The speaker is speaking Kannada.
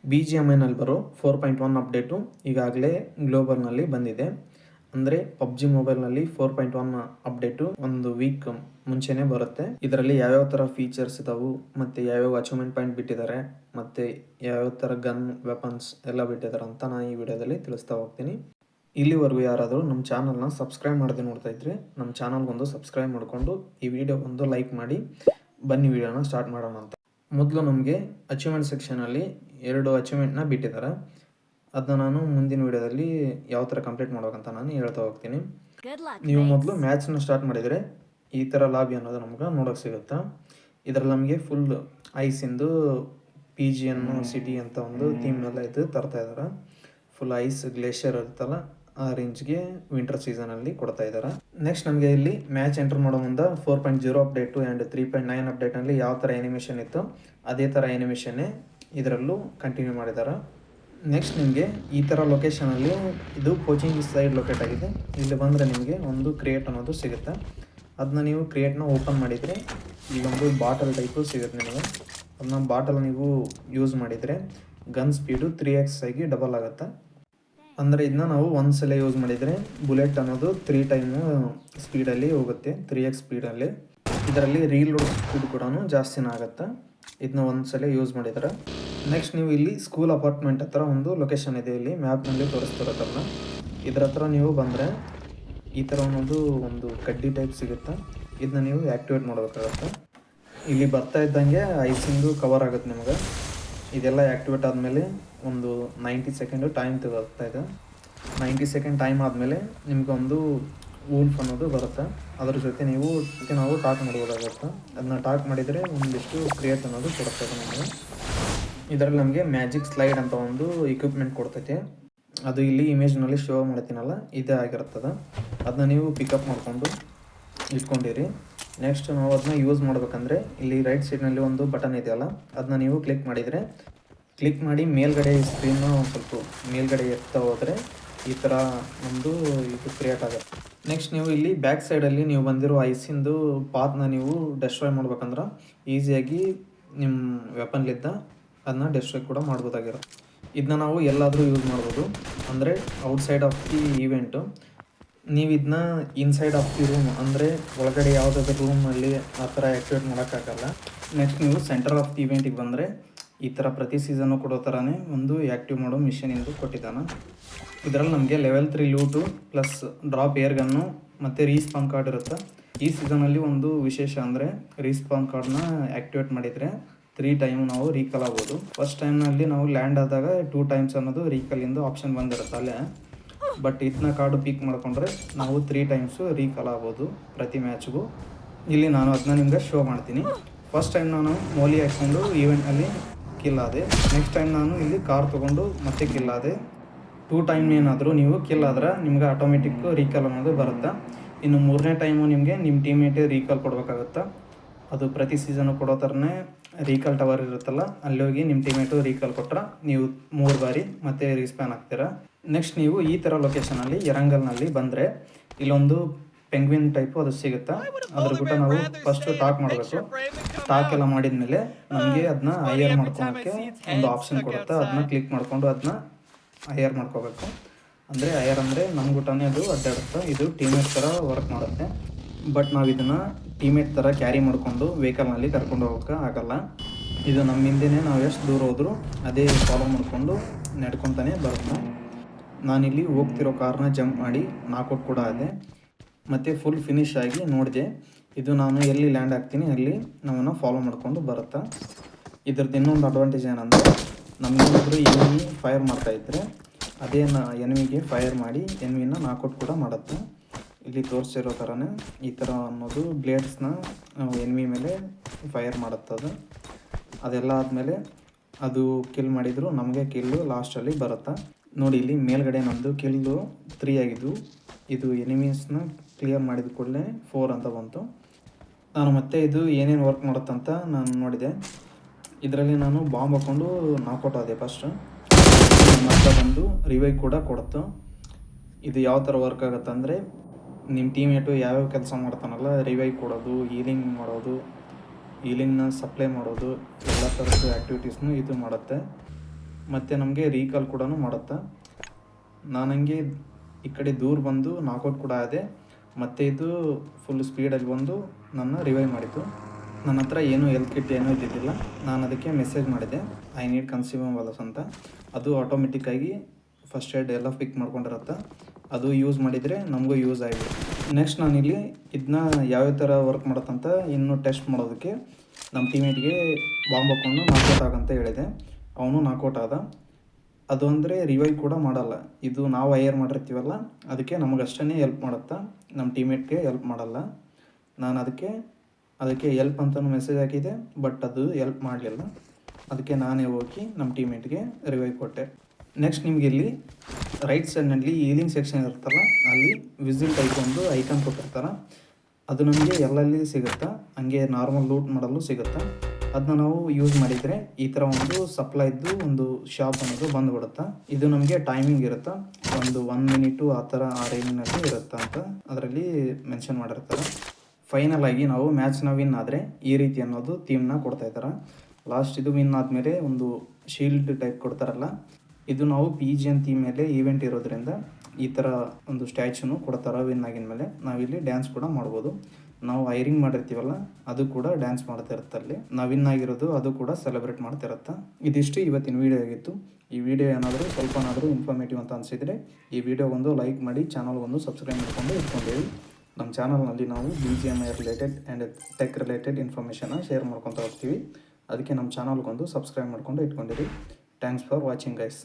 BGMIನಲ್ಲಿ ಬರೋ 4.1 ಅಪ್ಡೇಟು ಈಗಾಗಲೇ ಗ್ಲೋಬಲ್ನಲ್ಲಿ ಬಂದಿದೆ. ಅಂದರೆ PUBG ಮೊಬೈಲ್ನಲ್ಲಿ 4.1 ಅಪ್ಡೇಟು ಒಂದು ವೀಕ್ ಮುಂಚೆನೇ ಬರುತ್ತೆ. ಇದರಲ್ಲಿ ಯಾವ್ಯಾವ ಥರ ಫೀಚರ್ಸ್ ಇದಾವೆ ಮತ್ತು ಯಾವ್ಯಾವ ಅಚೀವ್ಮೆಂಟ್ ಪಾಯಿಂಟ್ ಬಿಟ್ಟಿದ್ದಾರೆ ಮತ್ತು ಯಾವ್ಯಾವ ಥರ ಗನ್ ವೆಪನ್ಸ್ ಎಲ್ಲ ಬಿಟ್ಟಿದ್ದಾರೆ ಅಂತ ನಾನು ಈ ವಿಡಿಯೋದಲ್ಲಿ ತಿಳಿಸ್ತಾ ಹೋಗ್ತೀನಿ. ಇಲ್ಲಿವರೆಗೂ ಯಾರಾದರೂ ನಮ್ಮ ಚಾನಲ್ನ ಸಬ್ಸ್ಕ್ರೈಬ್ ಮಾಡದೆ ನೋಡ್ತಾ ಇದ್ರೆ ನಮ್ಮ ಚಾನಲ್ಗೊಂದು ಸಬ್ಸ್ಕ್ರೈಬ್ ಮಾಡಿಕೊಂಡು ಈ ವಿಡಿಯೋ ಒಂದು ಲೈಕ್ ಮಾಡಿ ಬನ್ನಿ ವಿಡಿಯೋನ ಸ್ಟಾರ್ಟ್ ಮಾಡೋಣ ಅಂತ. ಮೊದಲು ನಮಗೆ ಅಚೀವ್ಮೆಂಟ್ ಸೆಕ್ಷನಲ್ಲಿ 2 ಅಚೀವ್ಮೆಂಟ್ನ ಬಿಟ್ಟಿದ್ದಾರೆ. ಅದನ್ನ ನಾನು ಮುಂದಿನ ವಿಡಿಯೋದಲ್ಲಿ ಯಾವ ಥರ ಕಂಪ್ಲೀಟ್ ಮಾಡ್ಬೇಕಂತ ನಾನು ಹೇಳ್ತಾ ಹೋಗ್ತೀನಿ. ನೀವು ಮೊದಲು ಮ್ಯಾಚ್ನ ಸ್ಟಾರ್ಟ್ ಮಾಡಿದರೆ ಈ ಥರ ಲಾಬಿ ಅನ್ನೋದು ನಮ್ಗೆ ನೋಡೋಕೆ ಸಿಗುತ್ತೆ. ಇದರಲ್ಲಿ ನಮಗೆ ಫುಲ್ ಐಸಿಂದು PGN ಸಿಟಿ ಅಂತ ಒಂದು ಥೀಮ್ ಎಲ್ಲ ಇದು ತರ್ತಾ ಇದ್ದಾರೆ. ಫುಲ್ ಐಸ್ ಗ್ಲೇಷಿಯರ್ ಇರುತ್ತಲ್ಲ ಆ ರೇಂಜ್ಗೆ ವಿಂಟರ್ ಸೀಸನಲ್ಲಿ ಕೊಡ್ತಾ ಇದ್ದಾರೆ. ನೆಕ್ಸ್ಟ್ ನಮಗೆ ಇಲ್ಲಿ ಮ್ಯಾಚ್ ಎಂಟರ್ ಮಾಡೋ ಮುಂದೆ 4.0 ಅಪ್ಡೇಟು ಆ್ಯಂಡ್ 3.9 ಅಪ್ಡೇಟ್ನಲ್ಲಿ ಯಾವ ಥರ ಎನಿಮೇಷನ್ ಇತ್ತು ಅದೇ ಥರ ಎನಿಮೇಷನ್ನೇ ಇದರಲ್ಲೂ ಕಂಟಿನ್ಯೂ ಮಾಡಿದ್ದಾರೆ. ನೆಕ್ಸ್ಟ್ ನಿಮಗೆ ಈ ಥರ ಲೊಕೇಶನಲ್ಲಿ ಇದು ಕೋಚಿಂಗ್ ಸೈಡ್ ಲೊಕೇಟ್ ಆಗಿದೆ. ಇಲ್ಲಿ ಬಂದರೆ ನಿಮಗೆ ಒಂದು ಕ್ರಿಯೇಟ್ ಅನ್ನೋದು ಸಿಗುತ್ತೆ. ಅದನ್ನ ನೀವು ಕ್ರಿಯೇಟ್ನ ಓಪನ್ ಮಾಡಿದರೆ ಇಲ್ಲೊಂದು ಬಾಟಲ್ ಟೈಪು ಸಿಗುತ್ತೆ ನಿಮಗೆ. ಅದನ್ನ ಬಾಟಲ್ ನೀವು ಯೂಸ್ ಮಾಡಿದರೆ ಗನ್ ಸ್ಪೀಡು 3x ಆಗಿ ಡಬಲ್ ಆಗುತ್ತೆ. ಅಂದರೆ ಇದನ್ನ ನಾವು ಒಂದ್ಸಲ ಯೂಸ್ ಮಾಡಿದರೆ ಬುಲೆಟ್ ಅನ್ನೋದು 3 ಟೈಮು ಸ್ಪೀಡಲ್ಲಿ ಹೋಗುತ್ತೆ, 3x ಸ್ಪೀಡಲ್ಲಿ. ಇದರಲ್ಲಿ ರೀಲೋಡ್ ಸ್ಪೀಡ್ ಕೂಡ ಜಾಸ್ತಿನೇ ಆಗುತ್ತೆ ಇದನ್ನ ಒಂದ್ಸಲ ಯೂಸ್ ಮಾಡಿದರೆ. ನೆಕ್ಸ್ಟ್ ನೀವು ಇಲ್ಲಿ ಸ್ಕೂಲ್ ಅಪಾರ್ಟ್ಮೆಂಟ್ ಹತ್ರ ಒಂದು ಲೊಕೇಶನ್ ಇದೆ, ಇಲ್ಲಿ ಮ್ಯಾಪ್ನಲ್ಲಿ ತೋರಿಸ್ತಿರೋದನ್ನ. ಇದರ ಹತ್ರ ನೀವು ಬಂದರೆ ಈ ಥರ ಒಂದು ಕಡ್ಡಿ ಟೈಪ್ ಸಿಗುತ್ತೆ. ಇದನ್ನ ನೀವು ಆ್ಯಕ್ಟಿವೇಟ್ ಮಾಡಬೇಕಾಗುತ್ತೆ. ಇಲ್ಲಿ ಬರ್ತಾ ಇದ್ದಂಗೆ ಐಸಿಂದು ಕವರ್ ಆಗುತ್ತೆ ನಿಮಗೆ. ಇದೆಲ್ಲ ಆ್ಯಕ್ಟಿವೇಟ್ ಆದಮೇಲೆ ಒಂದು 90 ಸೆಕೆಂಡು ಟೈಮ್ ತಗೋತಾ ಇದೆ. 90 ಸೆಕೆಂಡ್ ಟೈಮ್ ಆದಮೇಲೆ ನಿಮ್ಗೆ ಒಂದು ವೂಲ್ಫ್ ಅನ್ನೋದು ಬರುತ್ತೆ. ಅದ್ರ ಜೊತೆ ನಾವು ಟಾಕ್ ಮಾಡ್ಬೋದಾಗುತ್ತೆ. ಅದನ್ನ ಟಾಕ್ ಮಾಡಿದರೆ ಒಂದಿಷ್ಟು ಕ್ರಿಯೇಟ್ ಅನ್ನೋದು ಕೊಡ್ತದೆ ನಮಗೆ. ಇದರಲ್ಲಿ ನಮಗೆ ಮ್ಯಾಜಿಕ್ ಸ್ಲೈಡ್ ಅಂತ ಒಂದು ಇಕ್ವಿಪ್ಮೆಂಟ್ ಕೊಡ್ತೈತೆ. ಅದು ಇಲ್ಲಿ ಇಮೇಜ್ನಲ್ಲಿ ಶೋ ಮಾಡ್ತೀನಲ್ಲ ಇದೇ ಆಗಿರ್ತದೆ. ಅದನ್ನ ನೀವು ಪಿಕಪ್ ಮಾಡಿಕೊಂಡು ಇಟ್ಕೊಂಡಿರಿ. ನೆಕ್ಸ್ಟ್ ನಾವು ಅದನ್ನ ಯೂಸ್ ಮಾಡಬೇಕಂದ್ರೆ ಇಲ್ಲಿ ರೈಟ್ ಸೈಡ್ನಲ್ಲಿ ಒಂದು ಬಟನ್ ಇದೆಯಲ್ಲ ಅದನ್ನ ನೀವು ಕ್ಲಿಕ್ ಮಾಡಿ ಮೇಲ್ಗಡೆ ಸ್ಕ್ರೀನ್ನ ಒಂದು ಸ್ವಲ್ಪ ಮೇಲ್ಗಡೆ ಎತ್ತಾ ಹೋದರೆ ಈ ಥರ ಒಂದು ಇದು ಕ್ರಿಯೇಟ್ ಆಗುತ್ತೆ. ನೆಕ್ಸ್ಟ್ ನೀವು ಇಲ್ಲಿ ಬ್ಯಾಕ್ ಸೈಡಲ್ಲಿ ನೀವು ಬಂದಿರೋ ಐಸಿಂದು ಪಾತ್ನ ನೀವು ಡೆಸ್ಟ್ರಾಯ್ ಮಾಡ್ಬೇಕಂದ್ರೆ ಈಸಿಯಾಗಿ ನಿಮ್ಮ ವೆಪನ್ಲಿದ್ದ ಅದನ್ನ ಡೆಸ್ಟ್ರಾಯ್ ಕೂಡ ಮಾಡ್ಬೋದಾಗಿರುತ್ತೆ. ಇದನ್ನ ನಾವು ಎಲ್ಲಾದರೂ ಯೂಸ್ ಮಾಡ್ಬೋದು. ಅಂದರೆ ಔಟ್ಸೈಡ್ ಆಫ್ ದಿ ಈವೆಂಟು ನೀವು ಇದನ್ನ ಇನ್ಸೈಡ್ ಆಫ್ ದಿ ರೂಮ್ ಅಂದರೆ ಒಳಗಡೆ ಯಾವುದಾದ್ರೂ ರೂಮಲ್ಲಿ ಆ ಥರ ಆ್ಯಕ್ಟಿವೇಟ್ ಮಾಡೋಕ್ಕಾಗಲ್ಲ. ನೆಕ್ಸ್ಟ್ ನೀವು ಸೆಂಟರ್ ಆಫ್ ದಿ ಇವೆಂಟಿಗೆ ಬಂದರೆ ಈ ಥರ ಪ್ರತಿ ಸೀಸನ್ನು ಕೊಡೋ ಥರನೇ ಒಂದು ಆ್ಯಕ್ಟಿವ್ ಮಾಡೋ ಮಿಷನ್ ಎಂದು ಕೊಟ್ಟಿದ್ದಾನೆ. ಇದರಲ್ಲಿ ನಮಗೆ level 3 loot plus drop air gun ಮತ್ತು ರೀಸ್ಪಾನ್ ಕಾರ್ಡ್ ಇರುತ್ತೆ. ಈ ಸೀಸನಲ್ಲಿ ಒಂದು ವಿಶೇಷ ಅಂದರೆ ರೀಸ್ಪಾನ್ ಕಾರ್ಡ್ನ ಆ್ಯಕ್ಟಿವೇಟ್ ಮಾಡಿದರೆ 3 ಟೈಮ್ ನಾವು ರೀಕಾಲ್ ಆಗ್ಬೋದು. ಫಸ್ಟ್ ಟೈಮ್ನಲ್ಲಿ ನಾವು ಲ್ಯಾಂಡ್ ಆದಾಗ 2 ಟೈಮ್ಸ್ ಅನ್ನೋದು ರೀಕಾಲಿಂದು ಆಪ್ಷನ್ ಬಂದಿರುತ್ತೆ ಅಲ್ಲೇ. ಬಟ್ ಇದನ್ನ ಕಾರ್ಡು ಪಿಕ್ ಮಾಡಿಕೊಂಡ್ರೆ ನಾವು 3 ಟೈಮ್ಸು ರೀಕಾಲ್ ಆಗ್ಬೋದು ಪ್ರತಿ ಮ್ಯಾಚ್ಗೂ. ಇಲ್ಲಿ ನಾನು ಅದನ್ನ ನಿಮ್ಗೆ ಶೋ ಮಾಡ್ತೀನಿ. ಫಸ್ಟ್ ಟೈಮ್ ನಾನು ಮೋಲಿ ಹಾಕ್ಕೊಂಡು ಈವೆಂಟ್ನಲ್ಲಿ ಕಿಲ್ ಆದೆ. ನೆಕ್ಸ್ಟ್ ಟೈಮ್ ನಾನು ಇಲ್ಲಿ ಕಾರ್ ತೊಗೊಂಡು ಮತ್ತೆ ಕಿಲ್ ಆದೆ. 2 ಟೈಮ್ ಏನಾದರೂ ನೀವು ಕಿಲ್ ಆದ್ರೆ ನಿಮ್ಗೆ ಆಟೋಮೆಟಿಕ್ ರೀಕಾಲ್ ಅನ್ನೋದು ಬರುತ್ತೆ. ಇನ್ನು 3ನೇ ಟೈಮು ನಿಮಗೆ ನಿಮ್ಮ ಟೀಮೇಟೇ ರೀಕಾಲ್ ಕೊಡಬೇಕಾಗುತ್ತೆ. ಅದು ಪ್ರತಿ ಸೀಸನು ಕೊಡೋ ಥರನೇ ರೀಕಾಲ್ ಟವರ್ ಇರುತ್ತಲ್ಲ ಅಲ್ಲಿ ಹೋಗಿ ನಿಮ್ಮ ಟೀಮೇಟು ರೀಕಾಲ್ ಕೊಟ್ಟರೆ ನೀವು 3 ಬಾರಿ ಮತ್ತೆ ರೀಸ್ಪ್ಯಾನ್ ಆಗ್ತೀರಾ. ನೆಕ್ಸ್ಟ್ ನೀವು ಈ ಥರ ಲೊಕೇಶನಲ್ಲಿ ಎರಂಗಲ್ನಲ್ಲಿ ಬಂದರೆ ಇಲ್ಲೊಂದು ಪೆಂಗ್ವಿನ್ ಟೈಪು ಅದು ಸಿಗುತ್ತೆ. ಅದ್ರ ಬಿಟ್ಟು ನಾವು ಫಸ್ಟು ಟಾಕ್ ಮಾಡಬೇಕು. ಟಾಕ್ ಎಲ್ಲ ಮಾಡಿದ ಮೇಲೆ ನಮಗೆ ಅದನ್ನ ಹೈಯರ್ ಮಾಡ್ಕೊಳಕ್ಕೆ ಒಂದು ಆಪ್ಷನ್ ಕೊಡುತ್ತೆ. ಅದನ್ನ ಕ್ಲಿಕ್ ಮಾಡಿಕೊಂಡು ಅದನ್ನ ಹೈಯರ್ ಮಾಡ್ಕೋಬೇಕು. ಅಂದರೆ ಹೈಯರ್ ಅಂದರೆ ನಮ್ಮ ಗುಟ್ಟನೇ ಅದು ಅಡ್ಡಾಡುತ್ತೆ. ಇದು ಟೀಮೇಟ್ ಥರ ವರ್ಕ್ ಮಾಡುತ್ತೆ. ಬಟ್ ನಾವು ಇದನ್ನು ಟೀಮೇಟ್ ಥರ ಕ್ಯಾರಿ ಮಾಡಿಕೊಂಡು ವೆಹಿಕಲ್ನಲ್ಲಿ ಕರ್ಕೊಂಡು ಹೋಗೋಕ್ಕೆ ಆಗಲ್ಲ. ಇದು ನಮ್ಮ ಹಿಂದೆಯೇ ನಾವು ಎಷ್ಟು ದೂರ ಹೋದರೂ ಅದೇ ಫಾಲೋ ಮಾಡಿಕೊಂಡು ನಡ್ಕೊತಾನೆ ಬರುತ್ತೆ. ನಾನಿಲ್ಲಿ ಹೋಗ್ತಿರೋ ಕಾರ್ನ ಜಂಪ್ ಮಾಡಿ ನಾಕೌಟ್ ಕೂಡ ಆದೆ. ಮತ್ತು ಫುಲ್ ಫಿನಿಶ್ ಆಗಿ ನೋಡಿದೆ. ಇದು ನಾನು ಎಲ್ಲಿ ಲ್ಯಾಂಡ್ ಆಗ್ತೀನಿ ಅಲ್ಲಿ ನಮ್ಮನ್ನು ಫಾಲೋ ಮಾಡಿಕೊಂಡು ಬರುತ್ತೆ. ಇದ್ರದ್ದು ಇನ್ನೊಂದು ಅಡ್ವಾಂಟೇಜ್ ಏನಂದರೆ ನಮಗೇನಾದರೂ ಎನಿಮಿ ಫೈರ್ ಮಾಡ್ತಾಯಿದ್ರೆ ಅದೇ ಎನಿಮಿಗೆ ಫೈರ್ ಮಾಡಿ ಎನಿಮಿನ ನಾಕೌಟ್ ಕೂಡ ಮಾಡುತ್ತೆ. ಇಲ್ಲಿ ತೋರಿಸಿರೋ ಥರನೇ ಈ ಥರ ಅನ್ನೋದು ಬ್ಲೇಡ್ಸ್ನ ಎನಿಮಿ ಮೇಲೆ ಫೈರ್ ಮಾಡುತ್ತದೆ. ಅದೆಲ್ಲ ಆದಮೇಲೆ ಅದು ಕಿಲ್ ಮಾಡಿದ್ರು ನಮಗೆ ಕಿಲ್ಲು ಲಾಸ್ಟಲ್ಲಿ ಬರುತ್ತೆ. ನೋಡಿ ಇಲ್ಲಿ ಮೇಲ್ಗಡೆ ನಮ್ಮದು ಕಿಲ್ಲು 3 ಆಗಿದ್ದು. ಇದು ಎನಿಮೀಸ್ನ ಕ್ಲಿಯರ್ ಮಾಡಿದ ಕೂಡಲೇ 4 ಅಂತ ಬಂತು. ನಾನು ಮತ್ತೆ ಇದು ಏನೇನು ವರ್ಕ್ ಮಾಡುತ್ತಂತ ನಾನು ನೋಡಿದೆ. ಇದರಲ್ಲಿ ನಾನು ಬಾಂಬ್ ಹಾಕ್ಕೊಂಡು ನಾಕೌಟ್ ಆದೆ ಫಸ್ಟ್. ಮತ್ತೆ ಬಂದು ರಿವೈವ್ ಕೂಡ ಕೊಡುತ್ತೆ. ಇದು ಯಾವ ಥರ ವರ್ಕ್ ಆಗುತ್ತೆ ಅಂದರೆ ನಿಮ್ಮ ಟೀಮೇಟು ಯಾವ್ಯಾವ ಕೆಲಸ ಮಾಡ್ತಾನಲ್ಲ ರಿವೈವ್ ಕೊಡೋದು, ಹೀಲಿಂಗ್ ಮಾಡೋದು, ಹೀಲಿಂಗ್ನ ಸಪ್ಲೈ ಮಾಡೋದು ಎಲ್ಲ ಥರದ್ದು ಆ್ಯಕ್ಟಿವಿಟೀಸ್ನು ಇದು ಮಾಡುತ್ತೆ. ಮತ್ತು ನಮಗೆ ರೀಕಾಲ್ ಕೂಡ ಮಾಡುತ್ತೆ. ನಾನು ಹಂಗೆ ಈ ಕಡೆ ದೂರ ಬಂದು ನಾಕೌಟ್ ಕೂಡ ಆದೆ. ಮತ್ತು ಇದು ಫುಲ್ ಸ್ಪೀಡಲ್ಲಿ ಬಂದು ನನ್ನ ರಿವೈವ್ ಮಾಡಿತು. ನನ್ನ ಹತ್ರ ಏನೂ ಹೆಲ್ತ್ ಕಿಟ್ ಏನೂ ಇದ್ದಿದ್ದಿಲ್ಲ. ನಾನು ಅದಕ್ಕೆ ಮೆಸೇಜ್ ಮಾಡಿದೆ, ಐ ನೀಡ್ ಕನ್ಸ್ಯೂಮಬಲ್ಸ್ ಅಂತ. ಅದು ಆಟೋಮೆಟಿಕ್ಕಾಗಿ ಫಸ್ಟ್ ಏಡ್ ಎಲ್ಲ ಪಿಕ್ ಮಾಡ್ಕೊಂಡಿರುತ್ತೆ. ಅದು ಯೂಸ್ ಮಾಡಿದರೆ ನಮಗೂ ಯೂಸ್ ಆಗಿದೆ. ನೆಕ್ಸ್ಟ್ ನಾನಿಲ್ಲಿ ಇದನ್ನ ಯಾವ್ಯಾವ ಥರ ವರ್ಕ್ ಮಾಡುತ್ತಂತ ಇನ್ನೂ ಟೆಸ್ಟ್ ಮಾಡೋದಕ್ಕೆ ನಮ್ಮ ಟೀಮೇಟ್ಗೆ ಬಾಂಬ್ ಹಾಕ್ಕೊಂಡು ನಾಕೌಟ್ ಆಗಂತ ಹೇಳಿದೆ. ಅವನು ನಾಕೌಟ್ ಆದ. ಅದು ಅಂದರೆ ರಿವೈವ್ ಕೂಡ ಮಾಡಲ್ಲ. ಇದು ನಾವು ಹೈಯರ್ ಮಾಡಿರ್ತೀವಲ್ಲ, ಅದಕ್ಕೆ ನಮಗಷ್ಟೇ ಹೆಲ್ಪ್ ಮಾಡುತ್ತಾ, ನಮ್ಮ ಟೀಮೇಟ್ಗೆ ಹೆಲ್ಪ್ ಮಾಡಲ್ಲ. ನಾನು ಅದಕ್ಕೆ ಹೆಲ್ಪ್ ಅಂತಲೂ ಮೆಸೇಜ್ ಹಾಕಿದೆ, ಬಟ್ ಅದು ಹೆಲ್ಪ್ ಮಾಡಲಿಲ್ಲ. ಅದಕ್ಕೆ ನಾನೇ ಹೋಗಿ ನಮ್ಮ ಟೀಮೇಟ್ಗೆ ರಿವೈವ್ ಕೊಟ್ಟೆ. ನೆಕ್ಸ್ಟ್ ನಿಮಗೆ ಇಲ್ಲಿ ರೈಟ್ ಸೈಡ್ನಲ್ಲಿ ಹೀಲಿಂಗ್ ಸೆಕ್ಷನ್ ಇರುತ್ತಲ್ಲ, ಅಲ್ಲಿ ವಿಸಿಲ್ ಟೈಪ್ ಒಂದು ಐಕಾನ್ ಕೊಟ್ಟಿರ್ತಾರೆ. ಅದು ನಮಗೆ ಎಲ್ಲೆಲ್ಲಿ ಸಿಗುತ್ತಾ, ಹಂಗೆ ನಾರ್ಮಲ್ ಲೂಟ್ ಮಾಡಲು ಸಿಗುತ್ತಾ. ಅದನ್ನ ನಾವು ಯೂಸ್ ಮಾಡಿದರೆ ಈ ಥರ ಒಂದು ಸಪ್ಲೈದ್ದು ಒಂದು ಶಾಪ್ ಅನ್ನೋದು ಬಂದುಬಿಡುತ್ತೆ. ಇದು ನಮಗೆ ಟೈಮಿಂಗ್ ಇರುತ್ತೆ, ಒಂದು 1 ಮಿನಿಟು ಆ ಥರ ಆ ರೇಂಜ್ನಲ್ಲಿ ಇರುತ್ತೆ ಅಂತ ಅದರಲ್ಲಿ ಮೆನ್ಷನ್ ಮಾಡಿರ್ತಾರೆ. ಫೈನಲ್ ಆಗಿ ನಾವು ಮ್ಯಾಚ್ನ ವಿನ್ ಆದರೆ ಈ ರೀತಿ ಅನ್ನೋದು ಥೀಮ್ನ ಕೊಡ್ತಾಯಿದ್ದಾರೆ. ಲಾಸ್ಟ್ ಇದು ವಿನ್ ಆದಮೇಲೆ ಒಂದು ಶೀಲ್ಡ್ ಟೈಪ್ ಕೊಡ್ತಾರಲ್ಲ, ಇದು ನಾವು PGN ಥೀಮ್ ಮೇಲೆ ಈವೆಂಟ್ ಇರೋದ್ರಿಂದ ಈ ಥರ ಒಂದು ಸ್ಟ್ಯಾಚ್ಯೂನು ಕೊಡ್ತಾರೆ. ವಿನ್ ಆಗಿನ ಮೇಲೆ ನಾವಿಲ್ಲಿ ಡ್ಯಾನ್ಸ್ ಕೂಡ ಮಾಡ್ಬೋದು. ನಾವು ಹೈರಿಂಗ್ ಮಾಡಿರ್ತೀವಲ್ಲ, ಅದು ಕೂಡ ಡ್ಯಾನ್ಸ್ ಮಾಡ್ತಾ ಇರುತ್ತೆ. ಅಲ್ಲಿ ನಾವು ವಿನ್ ಆಗಿರೋದು ಅದು ಕೂಡ ಸೆಲೆಬ್ರೇಟ್ ಮಾಡ್ತಿರುತ್ತೆ. ಇದಿಷ್ಟು ಇವತ್ತಿನ ವೀಡಿಯೋ ಆಗಿತ್ತು. ಈ ವಿಡಿಯೋ ಏನಾದರೂ ಸ್ವಲ್ಪನಾದರೂ ಇನ್ಫಾರ್ಮೇಟಿವ್ ಅಂತ ಅನಿಸಿದರೆ ಈ ವಿಡಿಯೋಗೊಂದು ಲೈಕ್ ಮಾಡಿ, ಚಾನಲ್ಗೊಂದು ಸಬ್ಸ್ಕ್ರೈಬ್ ಮಾಡ್ಕೊಂಡು ಇಟ್ಕೊಂಡೇವಿ. ನಮ್ಮ ಚಾನಲ್ನಲ್ಲಿ ನಾವು BGMI related and tech related ಇನ್ಫಾರ್ಮೇಷನ್ನ ಶೇರ್ ಮಾಡ್ಕೊತಾ ಹೋಗ್ತೀವಿ. ಅದಕ್ಕೆ ನಮ್ಮ ಚಾನಲ್ಗೊಂದು ಸಬ್ಸ್ಕ್ರೈಬ್ ಮಾಡ್ಕೊಂಡು ಇಟ್ಕೊಂಡಿರಿ. Thanks for watching guys.